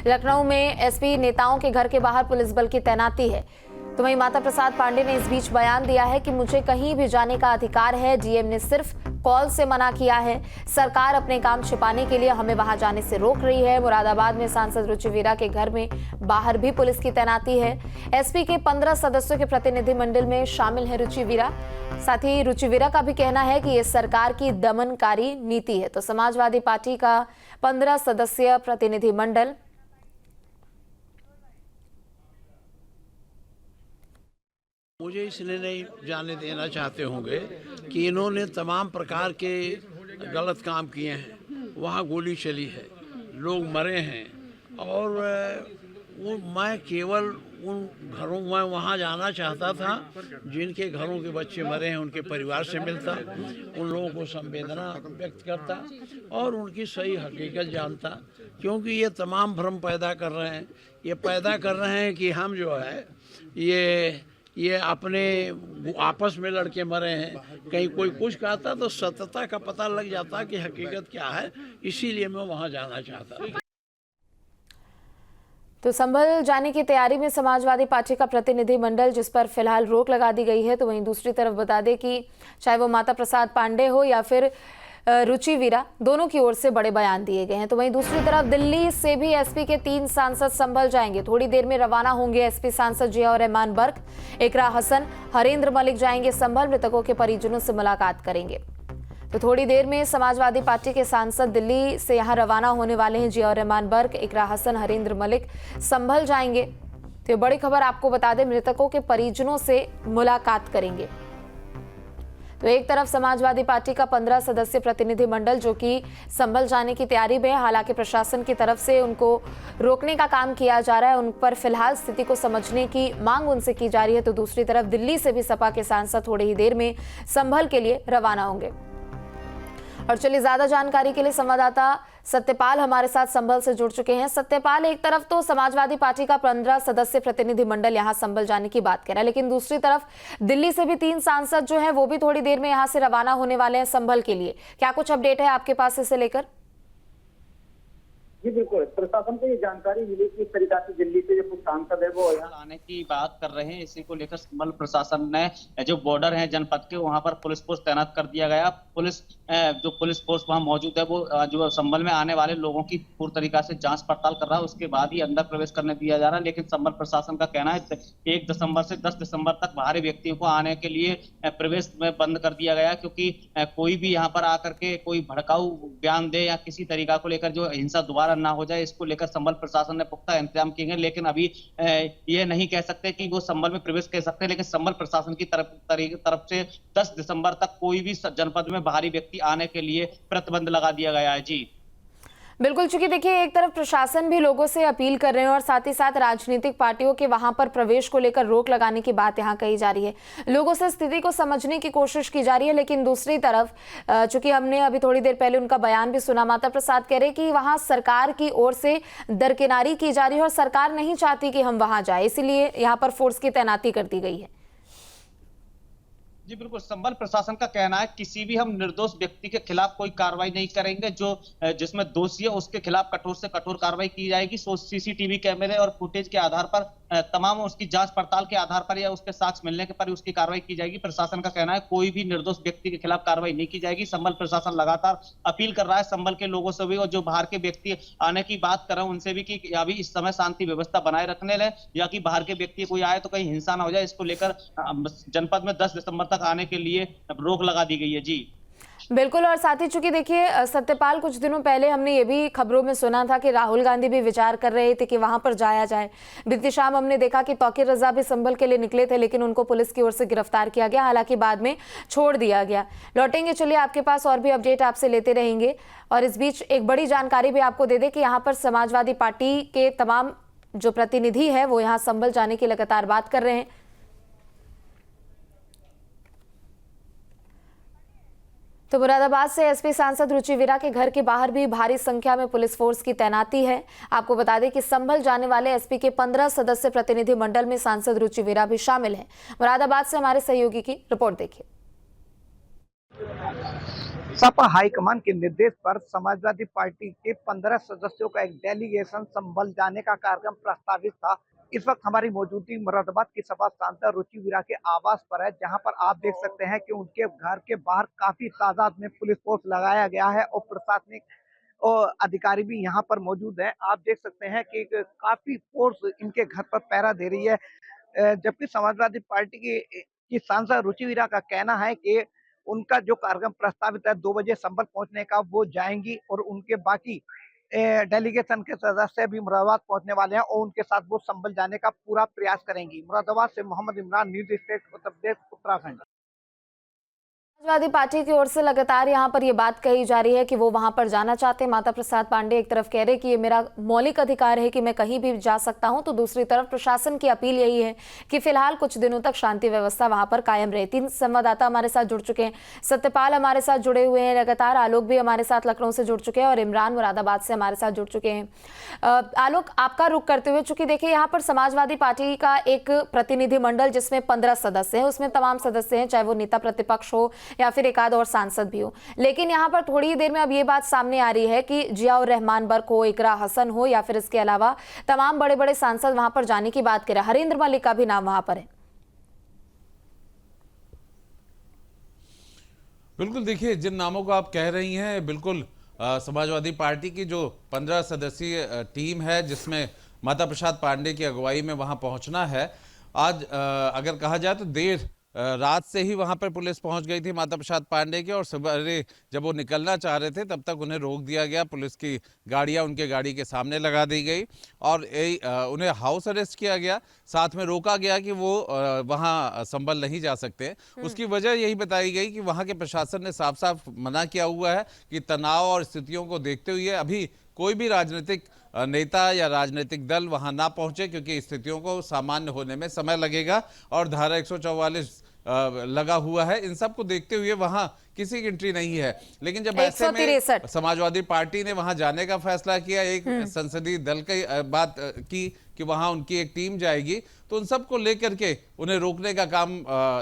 लखनऊ में एसपी नेताओं के घर के बाहर पुलिस बल की तैनाती है। तो वहीं माता प्रसाद पांडे ने इस बीच बयान दिया है कि मुझे कहीं भी जाने का अधिकार है, डीएम ने सिर्फ कॉल से मना किया है। सरकार अपने काम छिपाने के लिए हमें वहां जाने से रोक रही है। मुरादाबाद में सांसद रुचि वीरा के घर में बाहर भी पुलिस की तैनाती है। एसपी के 15 सदस्यों के प्रतिनिधिमंडल में शामिल है रुचि वीरा। साथ ही रुचि वीरा का भी कहना है कि ये सरकार की दमनकारी नीति है। तो समाजवादी पार्टी का 15 सदस्यीय प्रतिनिधिमंडल मुझे इसलिए नहीं जाने देना चाहते होंगे कि इन्होंने तमाम प्रकार के गलत काम किए हैं। वहाँ गोली चली है, लोग मरे हैं और वो मैं केवल उन घरों में वहाँ जाना चाहता था जिनके घरों के बच्चे मरे हैं, उनके परिवार से मिलता, उन लोगों को संवेदना व्यक्त करता और उनकी सही हकीकत जानता। क्योंकि ये तमाम भ्रम पैदा कर रहे हैं, ये पैदा कर रहे हैं कि हम जो है ये अपने आपस में लड़के मरे हैं। कहीं कोई कुछ कहता तो सत्यता का पता लग जाता कि हकीकत क्या है, इसीलिए मैं वहां जाना चाहता। तो संभल जाने की तैयारी में समाजवादी पार्टी का प्रतिनिधिमंडल, जिस पर फिलहाल रोक लगा दी गई है। तो वहीं दूसरी तरफ बता दें कि चाहे वो माता प्रसाद पांडे हो या फिर रुचि वीरा, दोनों की ओर से बड़े बयान दिए गए हैं। तो वहीं दूसरी तरफ दिल्ली से भी एसपी के 3 सांसद संभल जाएंगे। थोड़ी देर में रवाना होंगे एसपी सांसद जियाउर रहमान बर्क, इकरा हसन, हरेंद्र मलिक जाएंगे संभल, मृतकों के परिजनों से मुलाकात करेंगे। तो थोड़ी देर में समाजवादी पार्टी के सांसद दिल्ली से यहां रवाना होने वाले हैं। जियाउर रहमान बर्क, इकरा हसन, हरेंद्र मलिक संभल जाएंगे। तो बड़ी खबर आपको बता दें, मृतकों के परिजनों से मुलाकात करेंगे। तो एक तरफ समाजवादी पार्टी का 15 सदस्यीय प्रतिनिधिमंडल जो कि संभल जाने की तैयारी में है, हालांकि प्रशासन की तरफ से उनको रोकने का काम किया जा रहा है, उन पर फिलहाल स्थिति को समझने की मांग उनसे की जा रही है। तो दूसरी तरफ दिल्ली से भी सपा के सांसद थोड़ी ही देर में संभल के लिए रवाना होंगे। और चलिए ज्यादा जानकारी के लिए संवाददाता सत्यपाल हमारे साथ संभल से जुड़ चुके हैं। सत्यपाल, एक तरफ तो समाजवादी पार्टी का 15 सदस्यीय प्रतिनिधिमंडल यहां संभल जाने की बात कर रहा है, लेकिन दूसरी तरफ दिल्ली से भी 3 सांसद जो हैं वो भी थोड़ी देर में यहां से रवाना होने वाले हैं संभल के लिए। क्या कुछ अपडेट है आपके पास इसे लेकर? जी बिल्कुल, प्रशासन को ये जानकारी मिली कि इस तरीके से दिल्ली से जो कुछ सांसद है वो यहाँ आने की बात कर रहे हैं। इसी को लेकर संभल प्रशासन ने जो बॉर्डर है जनपद के, वहां पर पुलिस फोर्स तैनात कर दिया गया। जो पुलिस फोर्स वहां मौजूद है वो जो संभल में आने वाले लोगों की पूरी तरीका से जांच पड़ताल कर रहा है, उसके बाद ही अंदर प्रवेश करने दिया जा रहा है। लेकिन संभल प्रशासन का कहना है 1 दिसंबर से 10 दिसंबर तक बाहरी व्यक्तियों को आने के लिए प्रवेश में बंद कर दिया गया, क्योंकि कोई भी यहाँ पर आकर के कोई भड़काऊ बयान दे या किसी तरीका को लेकर जो हिंसा दोबारा ना हो जाए, इसको लेकर संभल प्रशासन ने पुख्ता इंतजाम किए हैं। लेकिन अभी ये नहीं कह सकते कि वो संभल में प्रवेश कर सकते हैं, लेकिन संभल प्रशासन की तरफ से 10 दिसंबर तक कोई भी जनपद में बाहरी व्यक्ति आने के लिए प्रतिबंध लगा दिया गया है। जी बिल्कुल, चूंकि देखिए एक तरफ प्रशासन भी लोगों से अपील कर रहे हैं और साथ ही साथ राजनीतिक पार्टियों के वहां पर प्रवेश को लेकर रोक लगाने की बात यहां कही जा रही है। लोगों से स्थिति को समझने की कोशिश की जा रही है, लेकिन दूसरी तरफ चूंकि हमने अभी थोड़ी देर पहले उनका बयान भी सुना, माता प्रसाद कह रहे कि वहां सरकार की ओर से दरकिनारी की जा रही है और सरकार नहीं चाहती कि हम वहां जाए, इसीलिए यहाँ पर फोर्स की तैनाती कर दी गई है। जी बिल्कुल, संभल प्रशासन का कहना है किसी भी हम निर्दोष व्यक्ति के खिलाफ कोई कार्रवाई नहीं करेंगे। जो जिसमें दोषी है उसके खिलाफ कठोर से कठोर कार्रवाई की जाएगी। सीसीटीवी कैमरे और फुटेज के आधार पर तमाम उसकी जांच पड़ताल के आधार पर या उसके साक्ष्य मिलने के पर उसकी कार्रवाई की जाएगी। प्रशासन का कहना है कोई भी निर्दोष व्यक्ति के खिलाफ कार्रवाई नहीं की जाएगी। संभल प्रशासन लगातार अपील कर रहा है संभल के लोगों से भी, और जो बाहर के व्यक्ति आने की बात कर रहे हैं उनसे भी, कि अभी इस समय शांति व्यवस्था बनाए रखने लें, या कि बाहर के व्यक्ति कोई आए तो कहीं हिंसा ना हो जाए। इसको लेकर जनपद में 10 दिसंबर तक आने के लिए रोक लगा दी गई है। जी बिल्कुल, और साथ ही चूंकि देखिए सत्यपाल, कुछ दिनों पहले हमने ये भी खबरों में सुना था कि राहुल गांधी भी विचार कर रहे थे कि वहां पर जाया जाए। बीती शाम हमने देखा कि तौकीर रजा भी संभल के लिए निकले थे, लेकिन उनको पुलिस की ओर से गिरफ्तार किया गया, हालांकि बाद में छोड़ दिया गया। लौटेंगे, चलिए आपके पास और भी अपडेट आपसे लेते रहेंगे। और इस बीच एक बड़ी जानकारी भी आपको दे दें कि यहाँ पर समाजवादी पार्टी के तमाम जो प्रतिनिधि है वो यहाँ संभल जाने की लगातार बात कर रहे हैं। तो मुरादाबाद से एसपी सांसद रुचि वीरा के घर के बाहर भी भारी संख्या में पुलिस फोर्स की तैनाती है। आपको बता दें कि संभल जाने वाले एसपी के 15 सदस्य प्रतिनिधिमंडल में सांसद रुचि वीरा भी शामिल हैं। मुरादाबाद से हमारे सहयोगी की रिपोर्ट देखिए। सपा हाईकमान के निर्देश पर समाजवादी पार्टी के 15 सदस्यों का एक डेलीगेशन संभल जाने का कार्यक्रम प्रस्तावित था। इस वक्त हमारी मौजूदगी मुरादाबाद की सपा सांसद रुचि वीरा के आवास पर है, जहां पर आप देख सकते हैं कि उनके घर के बाहर काफी तादाद में पुलिस फोर्स लगाया गया है और प्रशासनिक और अधिकारी भी यहां पर मौजूद हैं। आप देख सकते हैं कि काफी फोर्स इनके घर पर पहरा दे रही है। जबकि समाजवादी पार्टी की सांसद रुचि वीरा का कहना है कि उनका जो कार्यक्रम प्रस्तावित है 2 बजे संभल पहुंचने का, वो जाएंगी और उनके बाकी डेलीगेशन के सदस्य भी मुरादाबाद पहुंचने वाले हैं और उनके साथ वो संभल जाने का पूरा प्रयास करेंगी। मुरादाबाद से Mohammad Imran, news state Uttar Pradesh Uttarakhand. Samajwadi party की ओर से लगातार यहां पर यह बात कही जा रही है कि वो वहां पर जाना चाहते हैं। माता प्रसाद पांडे एक तरफ कह रहे कि ये मेरा मौलिक अधिकार है कि मैं कहीं भी जा सकता हूं, तो दूसरी तरफ प्रशासन की अपील यही है कि फिलहाल कुछ दिनों तक शांति व्यवस्था वहां पर कायम रहे। 3 संवाददाता हमारे साथ जुड़ चुके हैं। सत्यपाल हमारे साथ जुड़े हुए हैं लगातार, आलोक भी हमारे साथ लखनऊ से जुड़ चुके हैं और इमरान मुरादाबाद से हमारे साथ जुड़ चुके हैं। आलोक, आपका रुख करते हुए, चूंकि देखिए यहाँ पर समाजवादी पार्टी का एक प्रतिनिधिमंडल जिसमें 15 सदस्य हैं, उसमें तमाम सदस्य हैं, चाहे वो नेता प्रतिपक्ष हो या फिर एक आध और सांसद भी हो। लेकिन यहाँ पर थोड़ी ही देर में अब ये बात सामने आ रही है कि जियाउर रहमान बर्क हो, इकरा हसन हो या फिर इसके अलावा तमाम बड़े बड़े सांसद वहां पर जाने की बात करें। हरेंद्र मलिक का भी नाम वहां पर है। बिल्कुल, देखिए जिन नामों को आप कह रही हैं, बिल्कुल समाजवादी पार्टी की जो 15 सदस्यीय टीम है जिसमें माता प्रसाद पांडे की अगुवाई में वहां पहुंचना है। आज अगर कहा जाए तो देर रात से ही वहां पर पुलिस पहुंच गई थी माता प्रसाद पांडे के, और सवेरे जब वो निकलना चाह रहे थे तब तक उन्हें रोक दिया गया। पुलिस की गाड़ियां उनके गाड़ी के सामने लगा दी गई और उन्हें हाउस अरेस्ट किया गया। साथ में रोका गया कि वो वहां संभल नहीं जा सकते। उसकी वजह यही बताई गई कि वहां के प्रशासन ने साफ साफ मना किया हुआ है कि तनाव और स्थितियों को देखते हुए अभी कोई भी राजनीतिक नेता या राजनीतिक दल वहां ना पहुंचे, क्योंकि स्थितियों को सामान्य होने में समय लगेगा और धारा 144 लगा हुआ है। इन सब को देखते हुए वहां किसी की एंट्री नहीं है। लेकिन जब ऐसे में समाजवादी पार्टी ने वहां जाने का फैसला किया, एक संसदीय दल की बात की कि वहां उनकी एक टीम जाएगी, तो उन सब को लेकर के उन्हें रोकने का काम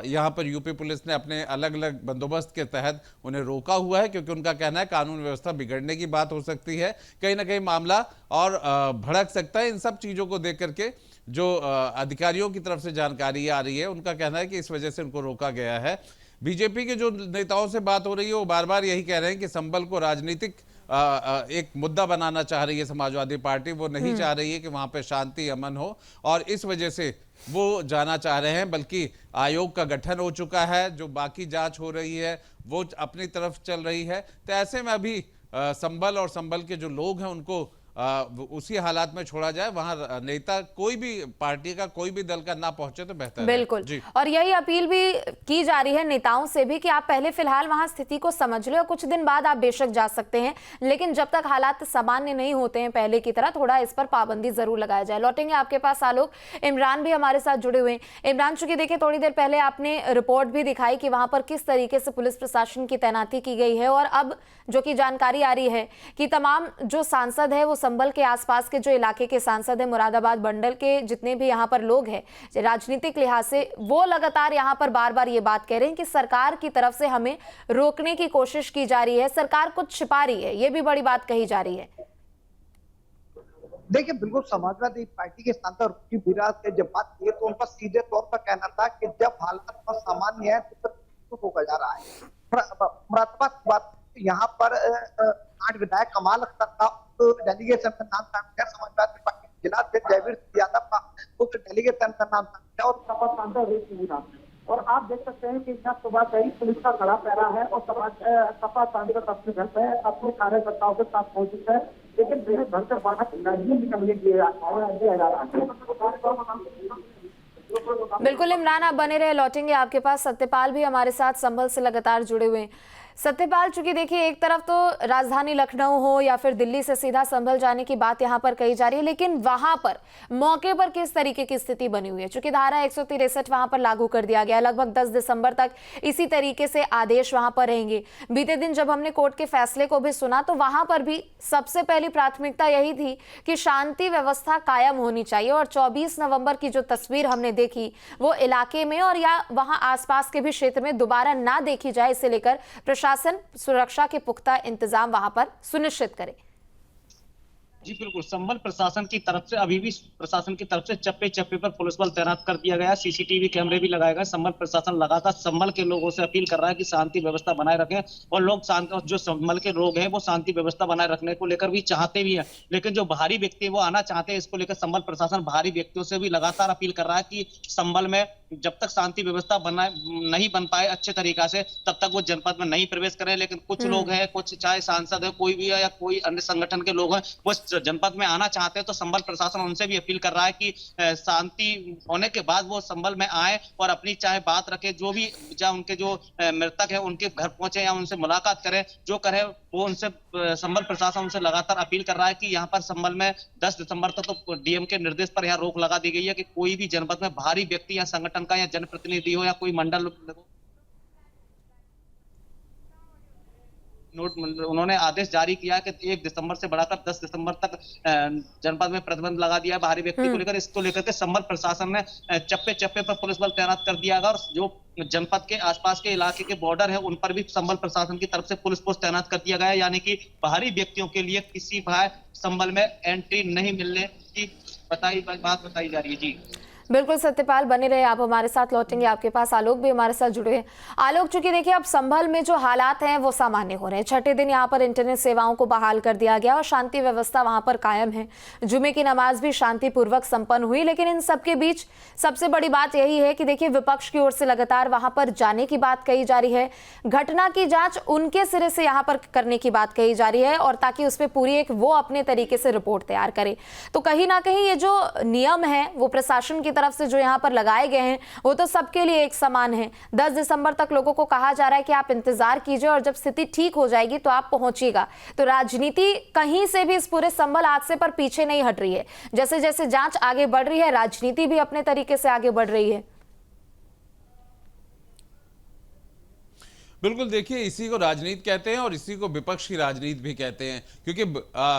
यहां पर यूपी पुलिस ने अपने अलग अलग बंदोबस्त के तहत उन्हें रोका हुआ है, क्योंकि उनका कहना है कानून व्यवस्था बिगड़ने की बात हो सकती है, कहीं ना कहीं मामला और भड़क सकता है। इन सब चीजों को देख करके जो अधिकारियों की तरफ से जानकारी आ रही है, उनका कहना है कि इस वजह से उनको रोका गया है। बीजेपी के जो नेताओं से बात हो रही है वो बार बार यही कह रहे हैं कि संभल को राजनीतिक एक मुद्दा बनाना चाह रही है समाजवादी पार्टी। वो नहीं चाह रही है कि वहां पे शांति अमन हो और इस वजह से वो जाना चाह रहे हैं। बल्कि आयोग का गठन हो चुका है, जो बाकी जांच हो रही है वो अपनी तरफ चल रही है। तो ऐसे में अभी संभल और संभल के जो लोग हैं उनको उसी हालात में छोड़ा जाए, वहां नेता कोई भी पार्टी का कोई भी दल का ना पहुंचे तो बेहतर है। बिल्कुल, और यही अपील भी की जा रही है नेताओं से भी कि आप पहले फिलहाल वहां स्थिति को समझ लें और कुछ दिन बाद आप बेशक जा सकते हैं, लेकिन जब तक हालात सामान्य नहीं होते हैं पहले की तरह, थोड़ा इस पर पाबंदी जरूर लगाया जाए। लौटेंगे आपके पास आलोक। इमरान भी हमारे साथ जुड़े हुए हैं। इमरान, चूंकि देखिए थोड़ी देर पहले आपने रिपोर्ट भी दिखाई कि वहां पर किस तरीके से पुलिस प्रशासन की तैनाती की गई है, और अब जो की जानकारी आ रही है कि तमाम जो सांसद है वो संभल के आसपास के जो इलाके के सांसद है, मुरादाबाद मंडल के जितने भी यहाँ पर लोग हैं राजनीतिक लिहाज से, वो लगातार यहाँ पर बार बार ये बात कह रहे हैं कि सरकार की तरफ से हमें रोकने की कोशिश की जा रही है, सरकार कुछ छिपा रही है, ये भी बड़ी बात कही जा रही है। देखिए, बिल्कुल समाजवादी पार्टी के सांसद रुचि वीरा से जब बात की तो उनका सीधे तौर पर कहना था कि जब हालात सामान्य है तो होगा जा रहा है। मुरादाबाद की बात यहाँ पर 8 विधायक कमाल अख्तर का डेलीगेशन का नाम था, समाजवादी पार्टी जिला से जयवीर यादव का उस डेलीगेशन का नाम था और सपा सांसद रुचि वीरा। और आप देख सकते हैं कि यहाँ सुबह से ही पुलिस का कड़ा पहरा है और सपा सांसद अपने घर पे अपने कार्यकर्ताओं के साथ मौजूद है, लेकिन घर से बाहर नहीं निकलने दिया जा रहा है। बिल्कुल इमरान, आप बने रहे, लौटेंगे आपके पास। सत्यपाल भी हमारे साथ संभल से लगातार जुड़े हुए हैं। सत्यपाल, चूंकि देखिए एक तरफ तो राजधानी लखनऊ हो या फिर दिल्ली से सीधा संभल जाने की बात यहां पर कही जा रही है, लेकिन वहां पर मौके पर किस तरीके की स्थिति बनी हुई है? चूंकि धारा 163 वहां पर लागू कर दिया गया, लगभग 10 दिसंबर तक इसी तरीके से आदेश वहां पर रहेंगे। बीते दिन जब हमने कोर्ट के फैसले को भी सुना तो वहां पर भी सबसे पहली प्राथमिकता यही थी कि शांति व्यवस्था कायम होनी चाहिए, और 24 नवंबर की जो तस्वीर हमने देखी वो इलाके में और या वहां आसपास के भी क्षेत्र में दोबारा ना देखी जाए, इसे लेकर प्रशासन सुरक्षा के पुख्ता इंतजाम वहां पर सुनिश्चित करे। जी बिल्कुल, संभल प्रशासन की तरफ से अभी भी प्रशासन की तरफ से चप्पे चप्पे पर पुलिस बल तैनात कर दिया गया है, सीसीटीवी कैमरे भी लगाए गए। संभल प्रशासन लगातार संभल के लोगों से अपील कर रहा है कि शांति व्यवस्था बनाए रखें, और लोग जो संभल के लोग हैं वो शांति व्यवस्था बनाए रखने को लेकर भी चाहते भी हैं, लेकिन जो बाहरी व्यक्ति वो आना चाहते हैं, इसको लेकर संभल प्रशासन बाहरी व्यक्तियों से भी लगातार अपील कर रहा है कि संभल में जब तक शांति व्यवस्था नहीं बन पाए अच्छे तरीका से, तब तक वो जनपद में नहीं प्रवेश करें। लेकिन कुछ लोग हैं, कुछ चाहे सांसद है, कोई भी है या कोई अन्य संगठन के लोग हैं, वो जनपद में आना चाहते हैं, तो संभल प्रशासन उनसे भी अपील कर रहा है कि शांति होने के बाद वो संभल में आए और अपनी चाहे बात रखे, जो भी चाहे उनके जो मृतक है उनके घर पहुंचे या उनसे मुलाकात करें, जो करे वो उनसे संभल प्रशासन उनसे लगातार अपील कर रहा है कि यहाँ पर संभल में 10 दिसंबर तक तो डीएम के निर्देश पर यहाँ रोक लगा दी गई है कि कोई भी जनपद में बाहरी व्यक्ति या संगठन का या जनप्रतिनिधि हो या कोई मंडल उन्होंने आदेश जारी किया कि 1 दिसंबर से बढ़ाकर 10 दिसंबर तक जनपद में प्रतिबंध लगा दिया है बाहरी व्यक्ति को लेकर। इसको लेकर के संभल प्रशासन ने चप्पे चप्पे पर पुलिस बल तैनात कर दिया गया, और जो जनपद के आसपास के इलाके के बॉर्डर है उन पर भी संभल प्रशासन की तरफ से पुलिस पोस्ट तैनात कर दिया गया है, यानी कि बाहरी व्यक्तियों के लिए किसी भाई संभल में एंट्री नहीं मिलने की बात बताई जा रही है। जी बिल्कुल सत्यपाल, बने रहे आप हमारे साथ, लौटेंगे आपके पास। आलोक भी हमारे साथ जुड़े हैं। आलोक, चूंकि देखिए अब संभल में जो हालात हैं वो सामान्य हो रहे हैं, छठे दिन यहाँ पर इंटरनेट सेवाओं को बहाल कर दिया गया और शांति व्यवस्था वहां पर कायम है। जुमे की नमाज भी शांतिपूर्वक संपन्न हुई, लेकिन इन सबके बीच सबसे बड़ी बात यही है कि देखिए विपक्ष की ओर से लगातार वहां पर जाने की बात कही जा रही है, घटना की जांच उनके सिरे से यहाँ पर करने की बात कही जा रही है, और ताकि उस पर पूरी एक वो अपने तरीके से रिपोर्ट तैयार करे। तो कहीं ना कहीं ये जो नियम है वो प्रशासन की तरफ से जो यहाँ पर लगाए गए हैं वो तो सबके लिए एक समान है। 10 दिसंबर तक लोगों को कहा जा रहा है कि आप इंतजार कीजिए और जब स्थिति ठीक हो जाएगी तो आप पहुंचिएगा। तो राजनीति कहीं से भी इस पूरे संभल हादसे पर पीछे नहीं हट रही है। जैसे जैसे जांच आगे बढ़ रही है, राजनीति भी अपने तरीके से आगे बढ़ रही है। बिल्कुल, देखिए इसी को राजनीति कहते हैं और इसी को विपक्ष की राजनीति भी कहते हैं, क्योंकि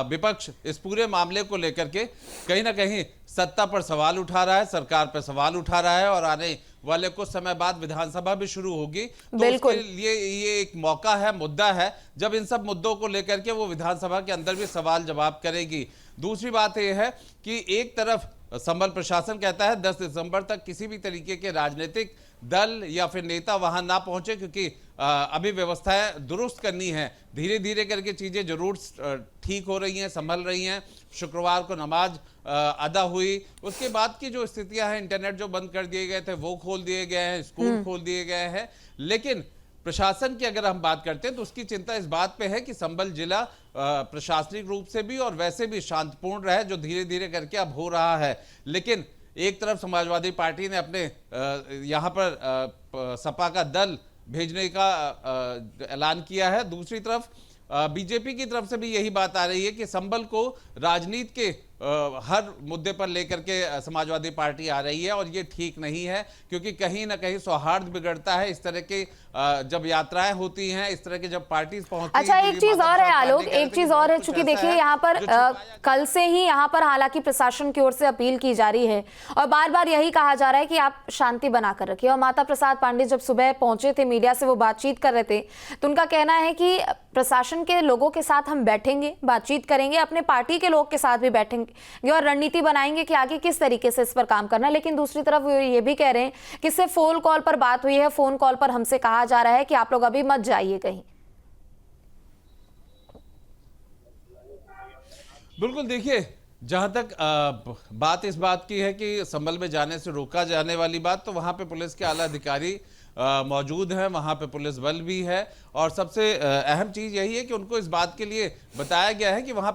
विपक्ष इस पूरे मामले को लेकर के कहीं ना कहीं सत्ता पर सवाल उठा रहा है, सरकार पर सवाल उठा रहा है, और आने वाले कुछ समय बाद विधानसभा भी शुरू होगी, तो उसके लिए ये एक मौका है, मुद्दा है, जब इन सब मुद्दों को लेकर के वो विधानसभा के अंदर भी सवाल जवाब करेगी। दूसरी बात यह है कि एक तरफ संभल प्रशासन कहता है 10 दिसंबर तक किसी भी तरीके के राजनीतिक दल या फिर नेता वहां ना पहुंचे, क्योंकि अभी व्यवस्थाएं दुरुस्त करनी है, धीरे धीरे करके चीजें जरूर ठीक हो रही हैं, संभल रही हैं। शुक्रवार को नमाज अदा हुई, उसके बाद की जो स्थितियां हैं, इंटरनेट जो बंद कर दिए गए थे वो खोल दिए गए हैं, स्कूल खोल दिए गए हैं, लेकिन प्रशासन की अगर हम बात करते हैं तो उसकी चिंता इस बात पे है कि संभल जिला प्रशासनिक रूप से भी और वैसे भी शांतिपूर्ण रहे, जो धीरे धीरे करके अब हो रहा है। लेकिन एक तरफ समाजवादी पार्टी ने अपने यहाँ पर सपा का दल भेजने का ऐलान किया है, दूसरी तरफ बीजेपी की तरफ से भी यही बात आ रही है कि संभल को राजनीति के हर मुद्दे पर लेकर के समाजवादी पार्टी आ रही है, और ये ठीक नहीं है, क्योंकि कहीं ना कहीं सौहार्द बिगड़ता है इस तरह के जब यात्राएं होती हैं, इस तरह के जब पार्टी पहुंचती अच्छा, एक चीज और है आलोक, एक चीज और है, चूंकि देखिए यहाँ पर कल से ही यहाँ पर हालांकि प्रशासन की ओर से अपील की जा रही है और बार बार यही कहा जा रहा है कि आप शांति बनाकर रखिए। और माता प्रसाद पांडे जब सुबह पहुंचे थे, मीडिया से वो बातचीत कर रहे थे, तो उनका कहना है कि प्रशासन के लोगों के साथ हम बैठेंगे, बातचीत करेंगे, अपने पार्टी के लोग के साथ भी बैठेंगे और रणनीति बनाएंगे कि आगे किस तरीके से इस पर काम करना। लेकिन दूसरी तरफ वो ये भी कह रहे हैं कि सिर्फ फोन कॉल पर बात हुई है, फोन कॉल पर हमसे कहा जा रहा है कि आप लोग अभी मत जाइए कहीं। बिल्कुल, देखिए जहां तक बात इस बात की है कि संभल में जाने से रोका जाने वाली बात, तो वहां पे पुलिस के आला अधिकारी मौजूद हैं, वहां पे पुलिस बल भी है, और सबसे अहम चीज यही है कि उनको इस बात के लिए बताया गया है कि वहां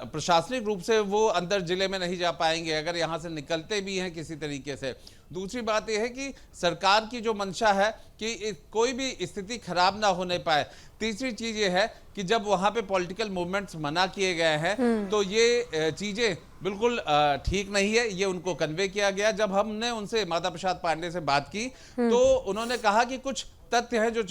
प्रशासनिक रूप से वो अंदर जिले में नहीं जा पाएंगे अगर यहाँ से निकलते भी हैं किसी तरीके से। दूसरी बात यह है कि सरकार की जो मंशा है कि कोई भी स्थिति खराब ना होने पाए। तीसरी चीज ये है कि जब वहां पे पॉलिटिकल मूवमेंट्स मना किए गए हैं तो ये चीजें बिल्कुल ठीक नहीं है, ये उनको कन्वे किया गया। जब हमने उनसे माता प्रसाद पांडे से बात की तो उन्होंने कहा कि कुछ तथ्य हैं जो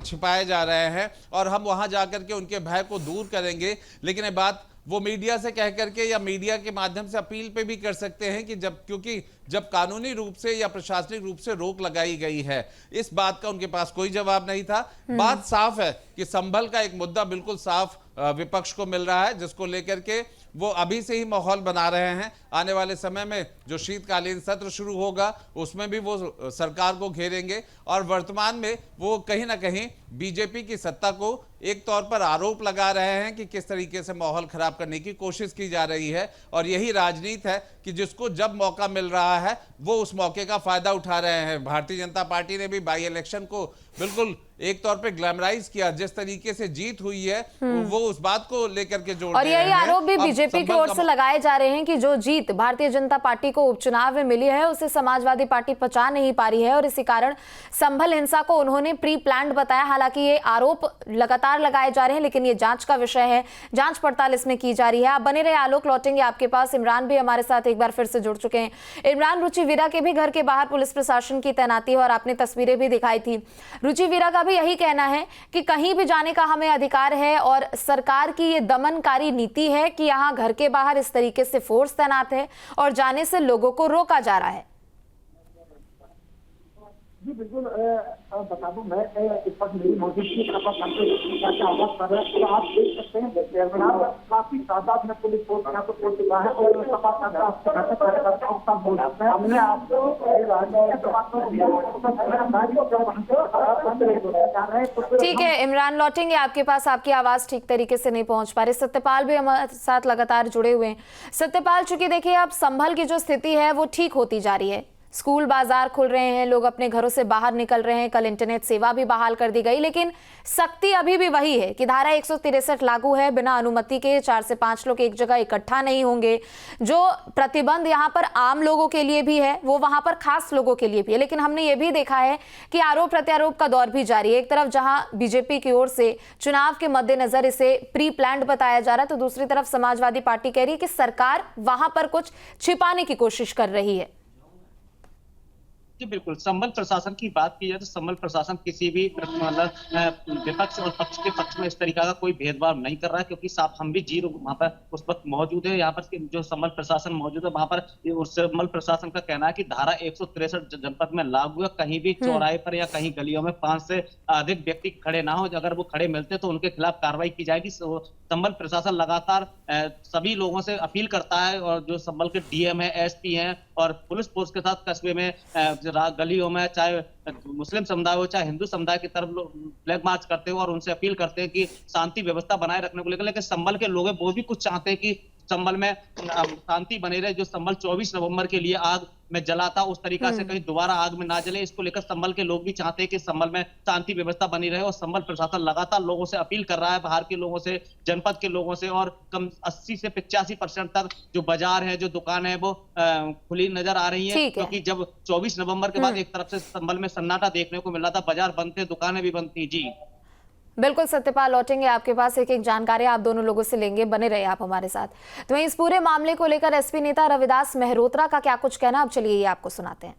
छिपाए जा रहे हैं और हम वहां जाकर के उनके भय को दूर करेंगे, लेकिन ये बात वो मीडिया से कह करके या मीडिया के माध्यम से अपील पे भी कर सकते हैं कि क्योंकि जब कानूनी रूप से या प्रशासनिक रूप से रोक लगाई गई है, इस बात का उनके पास कोई जवाब नहीं था। बात साफ है कि संभल का एक मुद्दा बिल्कुल साफ विपक्ष को मिल रहा है, जिसको लेकर के वो अभी से ही माहौल बना रहे हैं। आने वाले समय में जो शीतकालीन सत्र शुरू होगा उसमें भी वो सरकार को घेरेंगे और वर्तमान में वो कहीं ना कहीं बीजेपी की सत्ता को एक तौर पर आरोप लगा रहे हैं कि किस तरीके से माहौल खराब करने की कोशिश की जा रही है। और यही राजनीति है कि जिसको जब मौका मिल रहा है वो उस मौके का फायदा उठा रहे हैं। भारतीय जनता पार्टी ने भी बाई इलेक्शन को बिल्कुल एक तौर पे ग्लैमराइज किया, जिस तरीके से जीत हुई है वो उस बात को लेकर के जोड़ और यही आरोप भी बीजेपी की ओर से लगाए जा रहे हैं कि जो जीत भारतीय जनता पार्टी को उपचुनाव में मिली है उसे समाजवादी पार्टी पचा नहीं पा रही है और इसी कारण संभल हिंसा को उन्होंने प्री प्लान्ड बताया। हालांकि ये आरोप लगातार लगाए जा रहे हैं, लेकिन ये जांच का विषय है, जांच पड़ताल इसमें की जा रही है। आप बने रहे, आलोक लौटेंगे आपके पास। इमरान भी हमारे साथ एक बार फिर से जुड़ चुके हैं। इमरान, रुचि वीरा के भी घर के बाहर पुलिस प्रशासन की तैनाती है और आपने तस्वीरें भी दिखाई थी। रुचि वीरा का भी यही कहना है कि कहीं भी जाने का हमें अधिकार है और सरकार की ये दमनकारी नीति है कि यहाँ घर के बाहर इस तरीके से फोर्स तैनात है और जाने से लोगों को रोका जा रहा है। जी बिल्कुल, बता दूं मैं इस वक्त मेरी मौजूदगी तो आप देख सकते हैं काफी तादाद में पुलिस फोर्स यहाँ पर पहुंच चुका है और हमने आपको ठीक है इमरान, लौटेंगे आपके पास। आपकी आवाज ठीक तरीके से नहीं पहुंच पा रही। सत्यपाल भी हमारे साथ लगातार जुड़े हुए हैं। सत्यपाल, चूंकि देखिए अब संभल की जो स्थिति है वो ठीक होती जा रही है, स्कूल बाजार खुल रहे हैं, लोग अपने घरों से बाहर निकल रहे हैं, कल इंटरनेट सेवा भी बहाल कर दी गई, लेकिन सख्ती अभी भी वही है कि धारा 163 लागू है। बिना अनुमति के 4 से 5 लोग एक जगह इकट्ठा नहीं होंगे। जो प्रतिबंध यहाँ पर आम लोगों के लिए भी है वो वहां पर खास लोगों के लिए भी है। लेकिन हमने ये भी देखा है कि आरोप प्रत्यारोप का दौर भी जारी है। एक तरफ जहां बीजेपी की ओर से चुनाव के मद्देनजर इसे प्री प्लान्ड बताया जा रहा है, तो दूसरी तरफ समाजवादी पार्टी कह रही है कि सरकार वहां पर कुछ छिपाने की कोशिश कर रही है। जी बिल्कुल, संभल प्रशासन की बात की जाए तो संभल प्रशासन किसी भी मतलब विपक्ष और पक्ष के पक्ष में इस तरीका का कोई भेदभाव नहीं कर रहा है, क्योंकि साफ हम भी जी वहां पर उस वक्त मौजूद है। यहाँ पर जो संभल प्रशासन मौजूद है वहां पर उस संभल प्रशासन का कहना है कि धारा 163 जनपद में लागू है। कहीं भी चौराहे पर या कहीं गलियों में 5 से अधिक व्यक्ति खड़े ना हो, अगर वो खड़े मिलते तो उनके खिलाफ कार्रवाई की जाएगी। संभल प्रशासन लगातार सभी लोगों से अपील करता है और जो संभल के डीएम है, एसपी हैं और पुलिस फोर्स के साथ कस्बे में गलियों में चाहे मुस्लिम समुदाय हो चाहे हिंदू समुदाय की तरफ फ्लैग मार्च करते हो और उनसे अपील करते हैं कि शांति व्यवस्था बनाए रखने को लेकर। संभल के लोग वो भी कुछ चाहते हैं कि संभल में शांति बनी रहे। जो संभल 24 नवंबर के लिए आग में जला था उस तरीका से कहीं दोबारा आग में ना जले, इसको लेकर संभल के लोग भी चाहते हैं कि संभल में शांति व्यवस्था बनी रहे। और संभल प्रशासन लगातार लोगों से अपील कर रहा है, बाहर के लोगों से, जनपद के लोगों से, और कम 80 से 85% तक जो बाजार है, जो दुकान है वो खुली नजर आ रही है। क्योंकि जब 24 नवंबर के बाद एक तरफ से संभल में सन्नाटा देखने को मिल रहा था, बाजार बंद थे, दुकानें भी बंद थी। जी बिल्कुल सत्यपाल, लौटेंगे आपके पास, एक एक जानकारी आप दोनों लोगों से लेंगे, बने रहे आप हमारे साथ। तो इस पूरे मामले को लेकर एसपी नेता रविदास मेहरोत्रा का क्या कुछ कहना, अब चलिए ये आपको सुनाते हैं।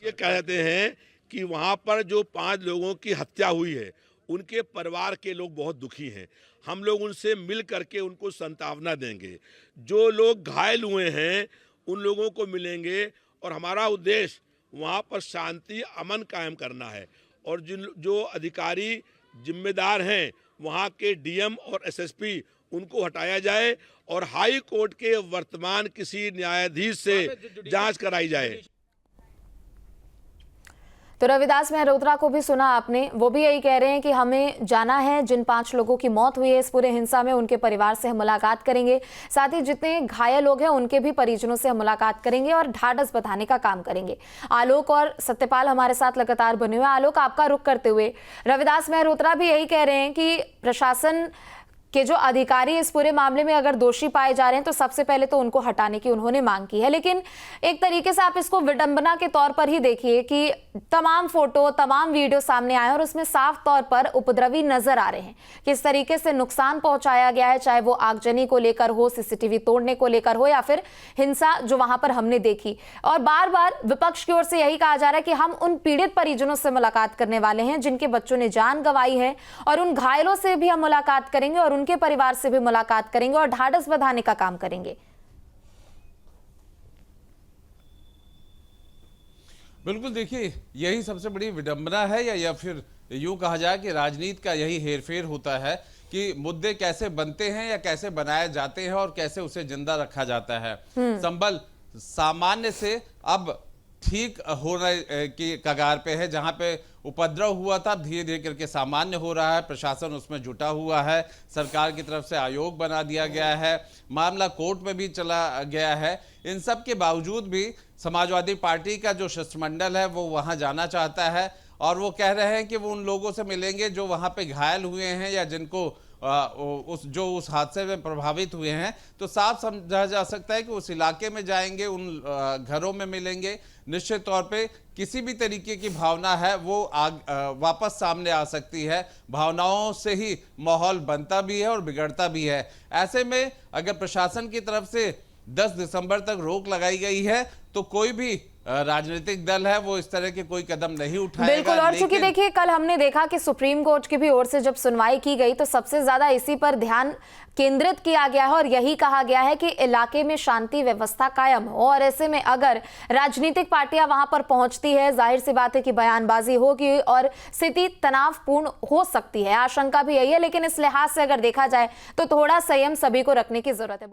ये कहते हैं कि वहां पर जो 5 लोगों की हत्या हुई है उनके परिवार के लोग बहुत दुखी हैं। हम लोग उनसे मिल करके उनको सांत्वना देंगे। जो लोग घायल हुए हैं उन लोगों को मिलेंगे और हमारा उद्देश्य वहां पर शांति अमन कायम करना है। और जो अधिकारी जिम्मेदार हैं वहाँ के डीएम और एसएसपी उनको हटाया जाए और हाई कोर्ट के वर्तमान किसी न्यायाधीश से जांच कराई जाए। तो रविदास मेहरोत्रा को भी सुना आपने, वो भी यही कह रहे हैं कि हमें जाना है। जिन 5 लोगों की मौत हुई है इस पूरे हिंसा में उनके परिवार से हम मुलाकात करेंगे, साथ ही जितने घायल लोग हैं उनके भी परिजनों से हम मुलाकात करेंगे और ढाढ़स बधाने का काम करेंगे। आलोक और सत्यपाल हमारे साथ लगातार बने हुए। आलोक, आपका रुख करते हुए रविदास मेहरोत्रा भी यही कह रहे हैं कि प्रशासन कि जो अधिकारी इस पूरे मामले में अगर दोषी पाए जा रहे हैं तो सबसे पहले तो उनको हटाने की उन्होंने मांग की है। लेकिन एक तरीके से आप इसको विडंबना के तौर पर ही देखिए कि तमाम फोटो, तमाम वीडियो सामने आए और उसमें साफ तौर पर उपद्रवी नजर आ रहे हैं। किस तरीके से नुकसान पहुंचाया गया है, चाहे वो आगजनी को लेकर हो, सीसीटीवी तोड़ने को लेकर हो, या फिर हिंसा जो वहां पर हमने देखी। और बार बार विपक्ष की ओर से यही कहा जा रहा है कि हम उन पीड़ित परिजनों से मुलाकात करने वाले हैं जिनके बच्चों ने जान गंवाई है, और उन घायलों से भी हम मुलाकात करेंगे और उनके परिवार से भी मुलाकात करेंगे और ढाढ़स बंधाने का काम करेंगे। बिल्कुल, देखिए यही सबसे बड़ी विडंबना है, या फिर यूं कहा जाए कि राजनीति का यही हेरफेर होता है कि मुद्दे कैसे बनते हैं या कैसे बनाए जाते हैं और कैसे उसे जिंदा रखा जाता है। संभल सामान्य से अब ठीक होने की कगार पे है। जहां पे उपद्रव हुआ था, धीरे धीरे करके सामान्य हो रहा है। प्रशासन उसमें जुटा हुआ है, सरकार की तरफ से आयोग बना दिया गया है, मामला कोर्ट में भी चला गया है। इन सब के बावजूद भी समाजवादी पार्टी का जो शिष्टमंडल है वो वहां जाना चाहता है, और वो कह रहे हैं कि वो उन लोगों से मिलेंगे जो वहां पे घायल हुए हैं या जिनको उस हादसे में प्रभावित हुए हैं। तो साफ समझा जा सकता है कि उस इलाके में जाएंगे, उन घरों में मिलेंगे। निश्चित तौर पे किसी भी तरीके की भावना है वो वापस सामने आ सकती है। भावनाओं से ही माहौल बनता भी है और बिगड़ता भी है। ऐसे में अगर प्रशासन की तरफ से 10 दिसंबर तक रोक लगाई गई है तो कोई भी राजनीतिक दल है वो इस तरह के कोई कदम नहीं उठाएगा। बिल्कुल, और चूंकि देखिए कल हमने देखा कि सुप्रीम कोर्ट की भी ओर से जब सुनवाई की गई तो सबसे ज्यादा इसी पर ध्यान केंद्रित किया गया है और यही कहा गया है कि इलाके में शांति व्यवस्था कायम हो। और ऐसे में अगर राजनीतिक पार्टियां वहां पर पहुंचती है, जाहिर सी बात है कि बयानबाजी होगी और स्थिति तनावपूर्ण हो सकती है। आशंका भी यही है, लेकिन इस लिहाज से अगर देखा जाए तो थोड़ा संयम सभी को रखने की जरूरत है।